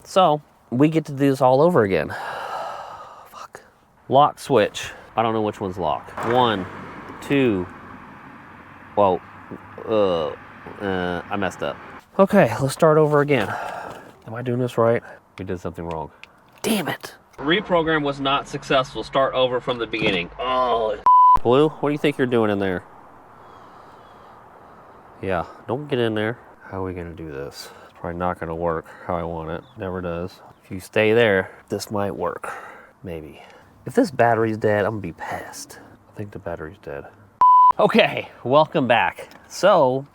So we get to do this all over again. Fuck. Lock switch. I don't know which one's locked. 1, 2. Whoa. I messed up. Okay, let's start over again. Am I doing this right? We did something wrong. Damn it. Reprogram was not successful. Start over from the beginning. Oh. Blue, what do you think you're doing in there? Yeah, don't get in there. How are we gonna do this? It's probably not gonna work how I want it. Never does. If you stay there, this might work. Maybe. If this battery's dead, I'm gonna be pissed. I think the battery's dead. Okay, welcome back. So,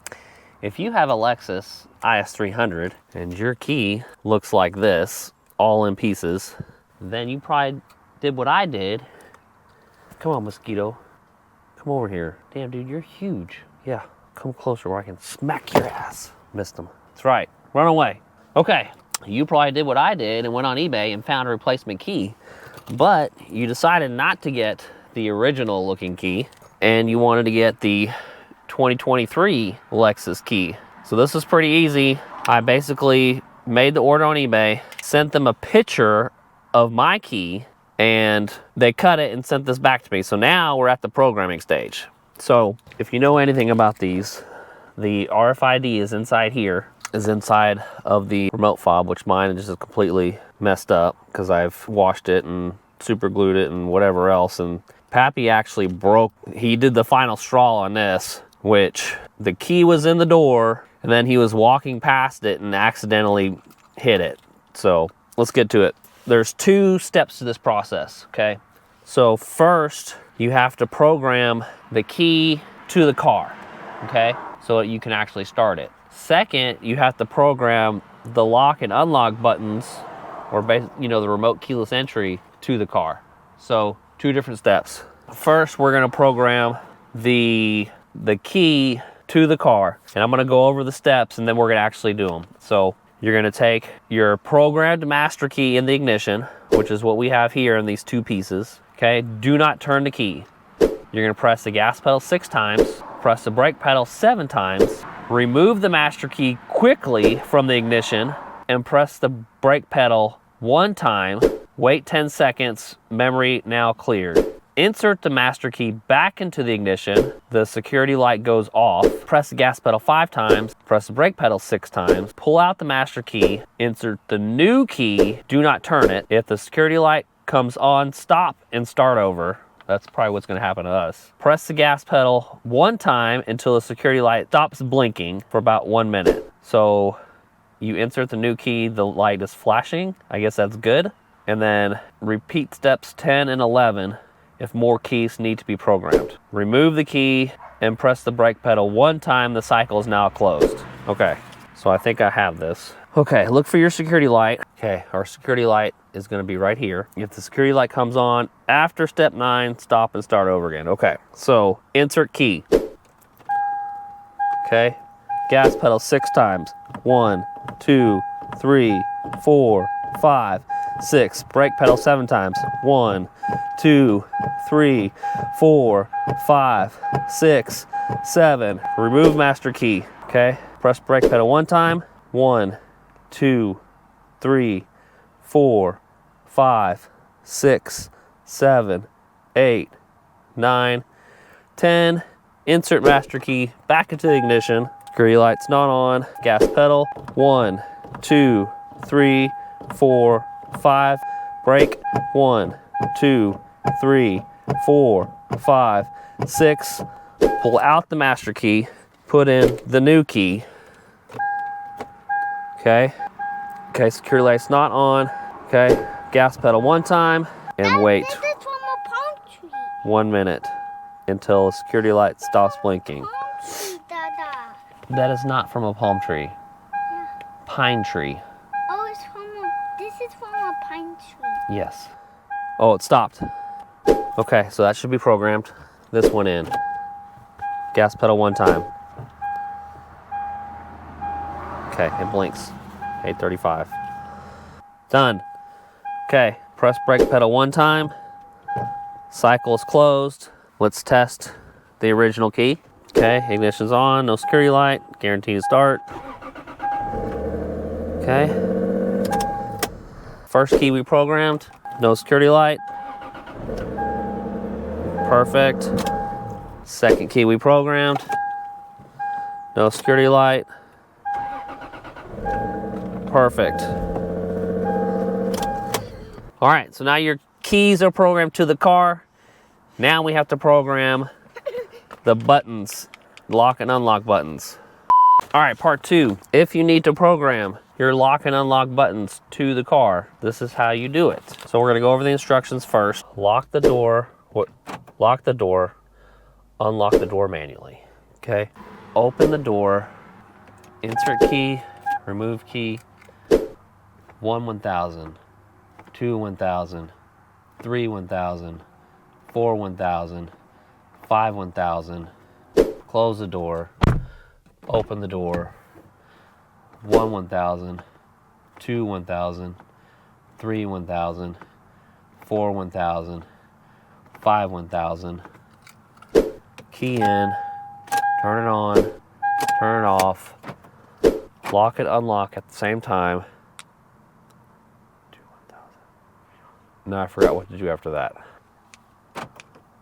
if you have a Lexus IS300 and your key looks like this, all in pieces, then you probably did what I did. Come on, mosquito. Come over here. Damn, dude, you're huge. Yeah, come closer where I can smack your ass. Missed him. That's right. Run away. Okay, you probably did what I did and went on eBay and found a replacement key, but you decided not to get the original looking key and you wanted to get the 2023 Lexus key. So this is pretty easy. I basically made the order on eBay, sent them a picture of my key, and they cut it and sent this back to me. So now we're at the programming stage. So if you know anything about these, the RFID is inside here, is inside of the remote fob, which mine is just completely messed up because I've washed it and super glued it and whatever else. And Pappy actually he did the final straw on this, which the key was in the door and then he was walking past it and accidentally hit it. So let's get to it. There's 2 steps to this process, okay? So first, you have to program the key to the car, okay? So that you can actually start it. Second, you have to program the lock and unlock buttons, or the remote keyless entry to the car. So 2 different steps. First, we're gonna program the key to the car, and I'm gonna go over the steps and then we're gonna actually do them. So you're gonna take your programmed master key in the ignition, which is what we have here in these 2 pieces, okay? Do not turn the key. You're gonna press the gas pedal 6 times, press the brake pedal 7 times, remove the master key quickly from the ignition, and press the brake pedal 1 time, wait 10 seconds, memory now cleared. Insert the master key back into the ignition, the security light goes off, press the gas pedal 5 times, press the brake pedal 6 times, pull out the master key, insert the new key, do not turn it. If the security light comes on, stop and start over. That's probably what's gonna happen to us. Press the gas pedal 1 time until the security light stops blinking for about 1 minute. So you insert the new key, the light is flashing. I guess that's good. And then repeat steps 10 and 11 if more keys need to be programmed. Remove the key and press the brake pedal 1 time, the cycle is now closed. Okay, so I think I have this. Okay, look for your security light. Okay, our security light is gonna be right here. If the security light comes on after step 9, stop and start over again. Okay, so insert key. Okay, gas pedal 6 times. 1, 2, 3, 4, 5, 6. Brake pedal 7 times. 1, 2, 3, 4, 5, 6, 7. Remove master key. Okay, press brake pedal 1 time. 1, 2, 3, 4, 5, 6, 7, 8, 9, 10. Insert master key back into the ignition. Security light's not on. Gas pedal. 1, 2, 3, 4, 5. Brake. 1, 2, 3, 4, 5, 6. Pull out the master key. Put in the new key. Okay. Okay, security light's not on. Okay, gas pedal 1 time and wait 1 minute until the security light stops blinking. That is not from a palm tree. Yeah. Pine tree. Oh, this is from a pine tree. Yes. Oh, it stopped. Okay, so that should be programmed. This one in. Gas pedal 1 time. Okay, it blinks. 8:35. Done. Okay, press brake pedal 1 time. Cycle is closed. Let's test the original key. Okay, ignition's on, no security light, guaranteed to start. Okay. First key we programmed, no security light. Perfect. Second key we programmed, no security light. Perfect. All right, so now your keys are programmed to the car. Now we have to program the buttons, lock and unlock buttons. All right, part 2. If you need to program your lock and unlock buttons to the car, this is how you do it. So we're gonna go over the instructions first. Lock the door, unlock the door manually, okay? Open the door, insert key, remove key, 1 1000, 2 1000, 3 1000, 4 1000, 5 1000, close the door, open the door, 1 1000, 2 1000, 3 1000, 4 1000, 5 1000, key in, turn it on, turn it off, lock it, unlock at the same time. 2 1000. No, I forgot what to do after that.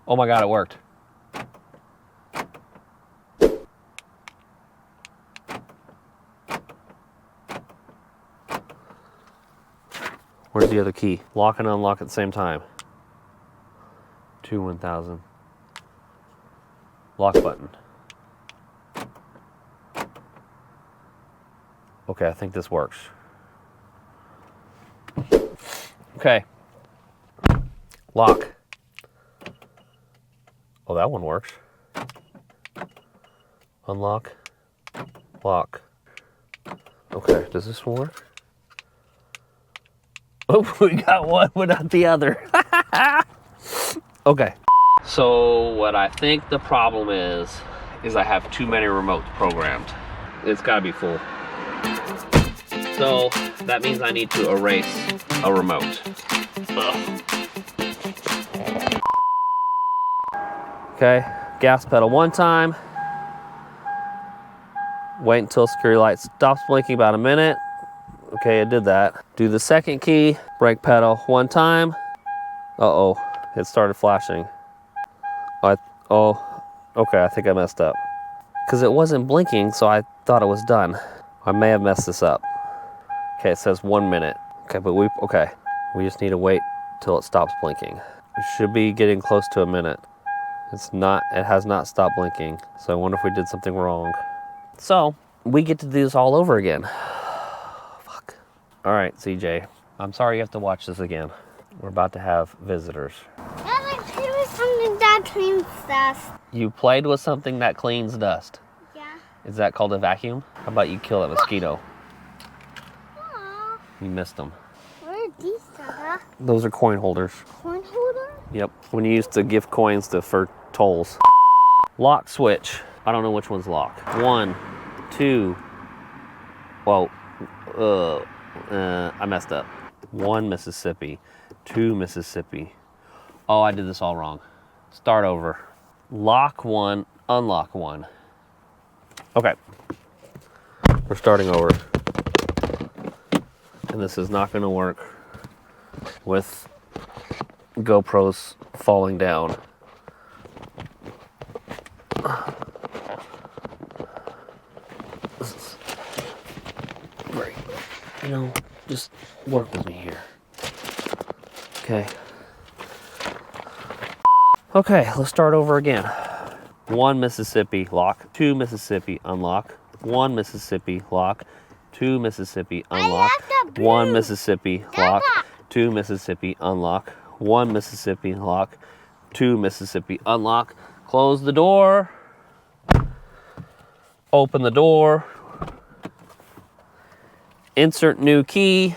Oh my God, it worked. Where's the other key? Lock and unlock at the same time. 2 1000. Lock button. Okay, I think this works. Okay. Lock. Oh, that one works. Unlock. Lock. Okay, does this one work? Oh, we got one without the other. Okay. So what I think the problem is I have too many remotes programmed. It's gotta be full. So that means I need to erase a remote. Ugh. Okay, gas pedal 1 time. Wait until security light stops blinking about a minute. Okay, I did that. Do the second key, brake pedal 1 time. Uh-oh, it started flashing. Okay, I think I messed up. Because it wasn't blinking, so I thought it was done. I may have messed this up. Okay, it says 1 minute. Okay, but we just need to wait till it stops blinking. We should be getting close to a minute. It has not stopped blinking. So I wonder if we did something wrong. So, we get to do this all over again. Fuck. All right, CJ, I'm sorry you have to watch this again. We're about to have visitors. I played with something that cleans dust. You played with something that cleans dust. Yeah. Is that called a vacuum? How about you kill that mosquito? Aww. You missed them. What are these, Dada? Those are coin holders. Coin holder? Yep, when you used to give coins for tolls. Lock switch. I don't know which one's lock. 1, 2. Whoa. I messed up. 1 Mississippi. 2 Mississippi. Oh, I did this all wrong. Start over. Lock 1, unlock 1. Okay. We're starting over. And this is not going to work with GoPros falling down. This is great. You know, just work with me here. Okay. Okay, let's start over again. 1 Mississippi, lock. 2 Mississippi, unlock. 1 Mississippi, lock. 2 Mississippi, unlock. 1 Mississippi, lock. 2 Mississippi, unlock. 1 Mississippi, lock. 2 Mississippi, unlock. Close the door. Open the door. Insert new key.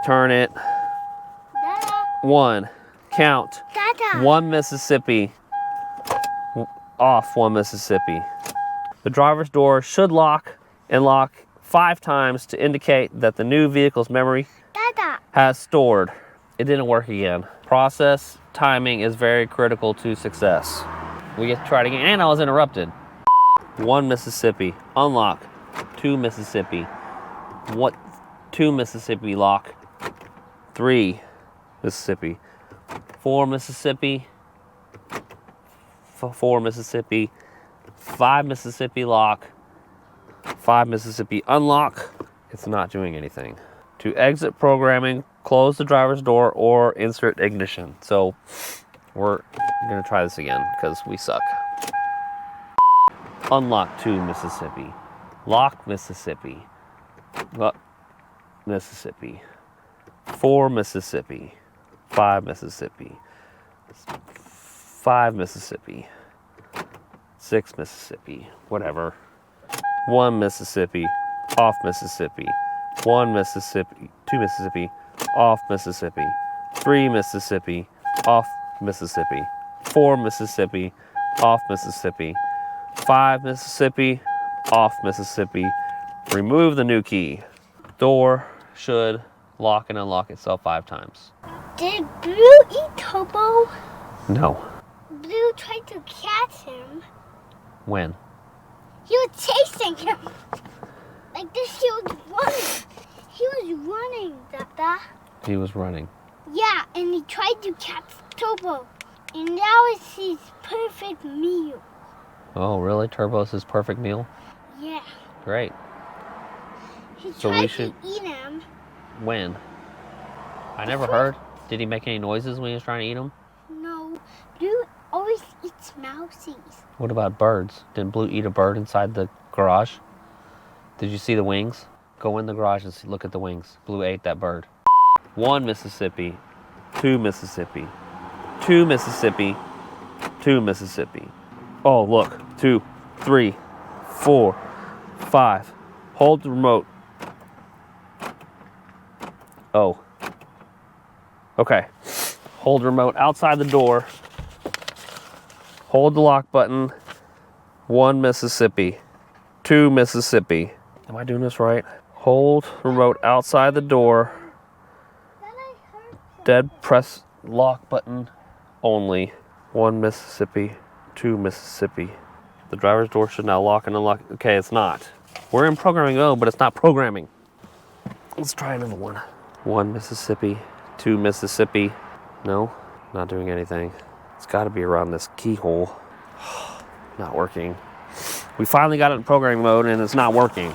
Turn it. Dada. 1. Count. Dada. 1 Mississippi. Off 1 Mississippi. The driver's door should lock and lock 5 times to indicate that the new vehicle's memory Dada. has stored. It didn't work again. Process timing is very critical to success. We get to try it again, and I was interrupted. 1 Mississippi, unlock. 2 Mississippi. 2 Mississippi, lock. 3, Mississippi. 4, Mississippi. 4, Mississippi. 5, Mississippi lock. 5, Mississippi unlock. It's not doing anything. To exit programming, close the driver's door or insert ignition. So we're gonna try this again because we suck. Unlock 2, Mississippi. Lock, Mississippi. Mississippi. 4, Mississippi. 5, Mississippi. 5, Mississippi. 6, Mississippi. Whatever. 1, Mississippi. Off, Mississippi. 1, Mississippi. 2, Mississippi. Off, Mississippi. 3, Mississippi. Off, Mississippi. 4, Mississippi. Off, Mississippi. 5, Mississippi. Off, Mississippi. Remove the new key. Door should lock and unlock itself 5 times. Did Blue eat Turbo? No. Blue tried to catch him. When? He was chasing him. Like this, he was running. He was running, Dada. He was running. Yeah, and he tried to catch Turbo. And now it's his perfect meal. Oh, really? Turbo's his perfect meal? Yeah. Great. He So tried we should- to eat him. When? I never heard. Did he make any noises when he was trying to eat them? No, Blue always eats mousies. What about birds? Did Blue eat a bird inside the garage? Did you see the wings? Go in the garage and look at the wings. Blue ate that bird. 1, Mississippi. 2, Mississippi. 2, Mississippi. 2, Mississippi. Oh, look. 2, 3, 4, 5. Hold the remote. Oh. Okay. Hold the remote outside the door. Hold the lock button. 1, Mississippi. 2, Mississippi. Am I doing this right? Hold remote outside the door. Then I heard Dead press lock button only. 1, Mississippi. 2, Mississippi. The driver's door should now lock and unlock. Okay, it's not. We're in programming mode, but it's not programming. Let's try another one. 1, Mississippi. 2, Mississippi. No, not doing anything. It's got to be around this keyhole. Not working. We finally got it in programming mode and it's not working.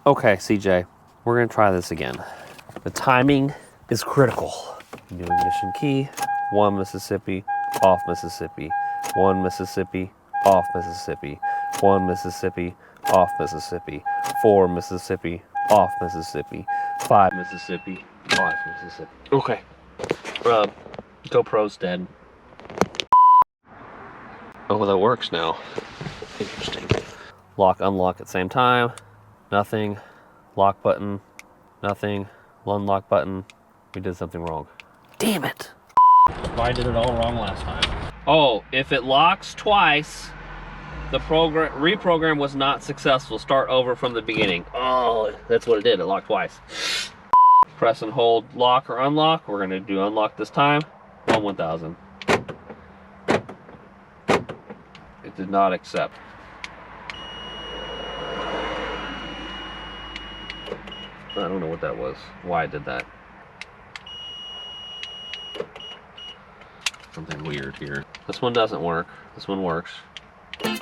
Okay, CJ, we're gonna try this again. The timing is critical. New ignition key. 1, Mississippi. Off, Mississippi. 1, Mississippi. Off, Mississippi. 1, Mississippi. Off, Mississippi. 4, Mississippi. Off, Mississippi. 5, Mississippi. Off, Mississippi. Okay. GoPro's dead. Oh, that works now. Interesting. Lock, unlock at the same time. Nothing. Lock button. Nothing. Unlock button. We did something wrong. Damn it. I did it all wrong last time. Oh, if it locks twice, the reprogram was not successful. Start over from the beginning. Oh, that's what it did. It locked twice. Press and hold lock or unlock. We're going to do unlock this time. 1000. It did not accept. I don't know what that was. Why I did that. Something weird here. This one doesn't work. This one works. I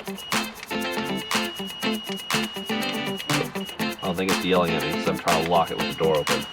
don't think it's yelling at me because I'm trying to lock it with the door open.